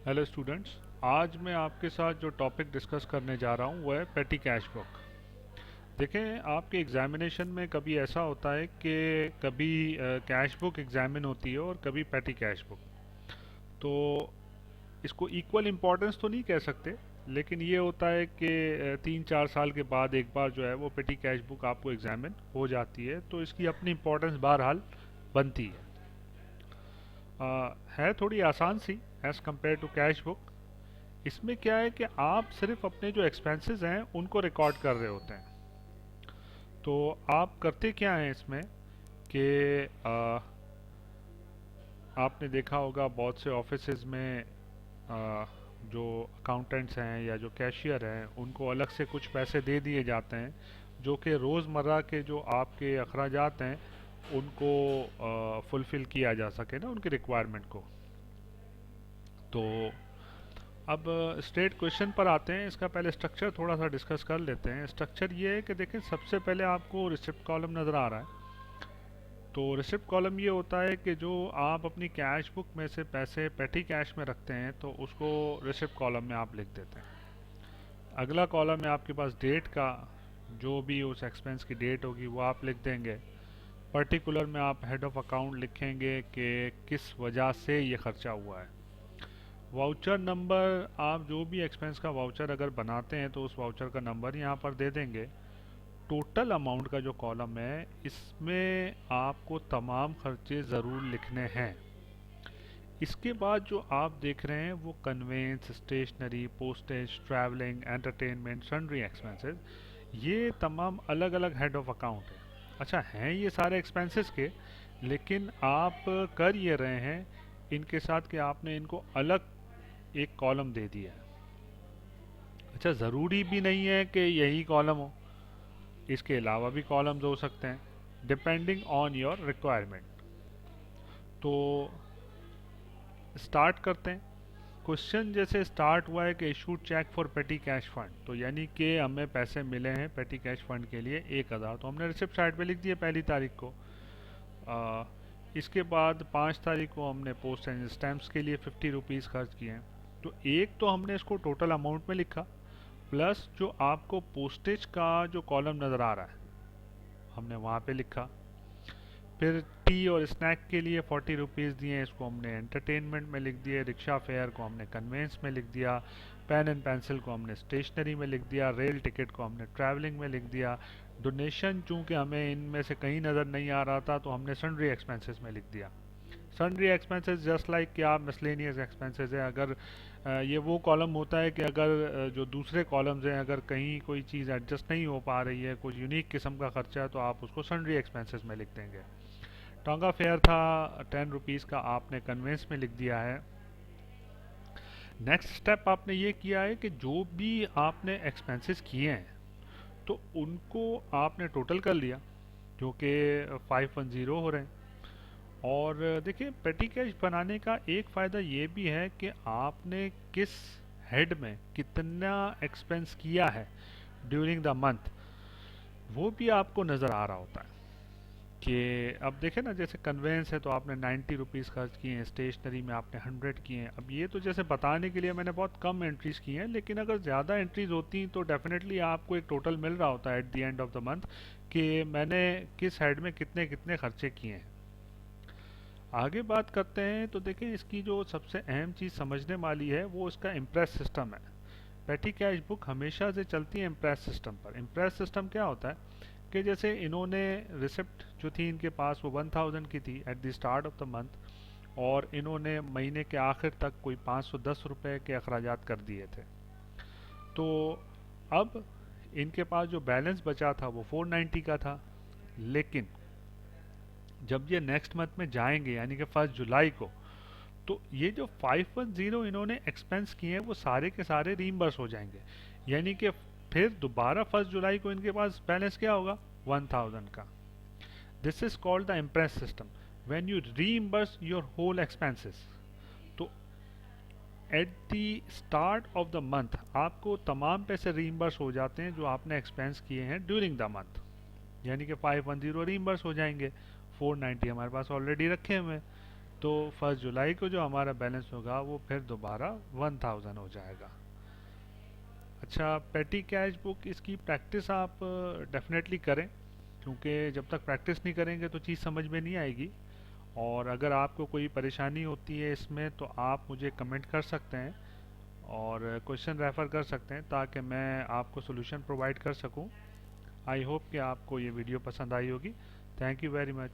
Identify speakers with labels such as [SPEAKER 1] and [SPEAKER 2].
[SPEAKER 1] Hello students. आज मैं आपके साथ जो टॉपिक डिस्कस करने जा रहा हूँ वो है पेटी कैश बुक। देखें, आपके एग्जामिनेशन में कभी ऐसा होता है कि कभी कैश बुक एग्जामिन होती है और कभी पेटी कैश बुक। तो इसको इक्वल इम्पोर्टेंस तो नहीं कह सकते, लेकिन ये होता है कि 3-4 साल के बाद एक बार जो है वो पेटी कैश बुक आपको एग्जामिन हो जाती है, तो इसकी अपनी इम्पोर्टेंस बहरहाल बनती है। है थोड़ी आसान सी as compare to cash book. इसमें क्या है कि आप सिर्फ अपने जो एक्सपेंसेस हैं उनको रिकॉर्ड कर रहे होते हैं। तो आप करते क्या हैं इसमें कि आपने देखा होगा बहुत से ऑफिसेज में जो अकाउंटेंट्स हैं या जो कैशियर हैं उनको अलग से कुछ पैसे दे दिए जाते हैं, जो कि रोज़मर्रा के जो आपके अखराजात हैं उनको फुलफ़िल किया जा सके ना, उनकी रिक्वायरमेंट को। तो अब स्ट्रेट क्वेश्चन पर आते हैं। इसका पहले स्ट्रक्चर थोड़ा सा डिस्कस कर लेते हैं। स्ट्रक्चर ये है कि देखें, सबसे पहले आपको रिसिप्ट कॉलम नज़र आ रहा है। तो रिसिप्ट कॉलम ये होता है कि जो आप अपनी कैश बुक में से पैसे पेटी कैश में रखते हैं तो उसको रिसिप्ट कॉलम में आप लिख देते हैं। अगला कॉलम है आपके पास डेट का, जो भी उस एक्सपेंस की डेट होगी वो आप लिख देंगे। पर्टिकुलर में आप हेड ऑफ अकाउंट लिखेंगे कि किस वजह से ये खर्चा हुआ है। वाउचर नंबर, आप जो भी एक्सपेंस का वाउचर अगर बनाते हैं तो उस वाउचर का नंबर यहाँ पर दे देंगे। टोटल अमाउंट का जो कॉलम है इसमें आपको तमाम खर्चे ज़रूर लिखने हैं। इसके बाद जो आप देख रहे हैं वो conveyance, stationery, postage, travelling, entertainment, sundry expenses, ये तमाम अलग अलग हेड ऑफ अकाउंट है। अच्छा, हैं ये सारे एक्सपेंसेस के, लेकिन आप कर ये रहे हैं इनके साथ कि आपने इनको अलग एक कॉलम दे दिया है। अच्छा, ज़रूरी भी नहीं है कि यही कॉलम हो, इसके अलावा भी कॉलम्स हो सकते हैं डिपेंडिंग ऑन योर रिक्वायरमेंट। तो स्टार्ट करते हैं। क्वेश्चन जैसे स्टार्ट हुआ है कि issue cheque for petty cash fund, तो यानी कि हमें पैसे मिले हैं पेटी कैश फंड के लिए 1,000, तो हमने रिसिप्ट साइड पे लिख दिया 1 तारीख को। आ, इसके बाद 5 तारीख को हमने पोस्ट एंड स्टैम्प्स के लिए 50 रुपीज़ खर्च किए हैं। तो एक तो हमने इसको टोटल अमाउंट में लिखा, प्लस जो आपको पोस्टेज का जो कॉलम नज़र आ रहा है हमने वहाँ पे लिखा। फिर टी और स्नैक के लिए 40 रुपीज़ दिए, इसको हमने एंटरटेनमेंट में लिख दिए। रिक्शा फेयर को हमने कन्वेंस में लिख दिया। पेन एंड पेंसिल को हमने स्टेशनरी में लिख दिया। रेल टिकट को हमने ट्रैवलिंग में लिख दिया। डोनेशन चूँकि हमें इनमें से कहीं नज़र नहीं आ रहा था तो हमने सन्ड्री एक्सपेंसेस में लिख दिया। सन्ड्री एक्सपेंसेस जस्ट लाइक क्या मिसलेनियस एक्सपेंसेस है। अगर ये वो कॉलम होता है कि अगर जो दूसरे कॉलम्स हैं अगर कहीं कोई चीज़ एडजस्ट नहीं हो पा रही है, कुछ यूनिक किस्म का खर्चा है, तो आप उसको सन्ड्री एक्सपेंसेस में लिख देंगे। टांगा फेयर था 10 रुपीज़ का, आपने कन्वेंस में लिख दिया है। नेक्स्ट स्टेप आपने ये किया है कि जो भी आपने एक्सपेंसेस किए हैं तो उनको आपने टोटल कर लिया, जो कि 510 हो रहे हैं। और देखिए, पेटी कैश बनाने का एक फ़ायदा ये भी है कि आपने किस हेड में कितना एक्सपेंस किया है ड्यूरिंग द मंथ, वो भी आपको नज़र आ रहा होता है। कि अब देखें ना, जैसे कन्वेंस है तो आपने 90 रुपीज़ खर्च किए हैं, स्टेशनरी में आपने 100 किए हैं। अब ये तो जैसे बताने के लिए मैंने बहुत कम एंट्रीज की हैं, लेकिन अगर ज़्यादा एंट्रीज होती तो डेफिनेटली आपको एक टोटल मिल रहा होता है at the end of the month कि मैंने किस हेड में कितने कितने खर्चे किए हैं। आगे बात करते हैं तो देखें, इसकी जो सबसे अहम चीज़ समझने वाली है वो इसका इम्प्रेस सिस्टम है। पेटी कैश बुक हमेशा से चलती है इम्प्रेस सिस्टम पर। इम्प्रेस सिस्टम क्या होता है कि जैसे इन्होंने रिसिप्ट जो थी इनके पास वो 1000 की थी eight the start of the month, और इन्होंने महीने के आखिर तक कोई 510 रुपये के अखराजात कर दिए थे। तो अब इनके पास जो बैलेंस बचा था वो 490 का था। लेकिन जब ये नेक्स्ट मंथ में जाएंगे यानी कि 1 जुलाई को, तो ये जो 510 इन्होंने एक्सपेंस किए हैं वो सारे के सारे रीइंबर्स हो जाएंगे। यानी कि फिर दोबारा 1 जुलाई को इनके पास बैलेंस क्या होगा, 1000 का। This is called the imprest system when you reimburse your whole expenses. तो at the start of the month आपको तमाम पैसे रीइंबर्स हो जाते हैं जो आपने एक्सपेंस किए हैं ड्यूरिंग द मंथ। यानी कि 510 रीइंबर्स हो जाएंगे, 490 हमारे पास ऑलरेडी रखे हुए हैं। तो 1 जुलाई को जो हमारा बैलेंस होगा वो फिर दोबारा 1000 हो जाएगा। अच्छा, पेटी कैश बुक इसकी प्रैक्टिस आप डेफिनेटली करें, क्योंकि जब तक प्रैक्टिस नहीं करेंगे तो चीज़ समझ में नहीं आएगी। और अगर आपको कोई परेशानी होती है इसमें तो आप मुझे कमेंट कर सकते हैं और क्वेश्चन रेफ़र कर सकते हैं ताकि मैं आपको सॉल्यूशन प्रोवाइड कर सकूं। आई होप कि आपको ये वीडियो पसंद आई होगी। Thank you very much.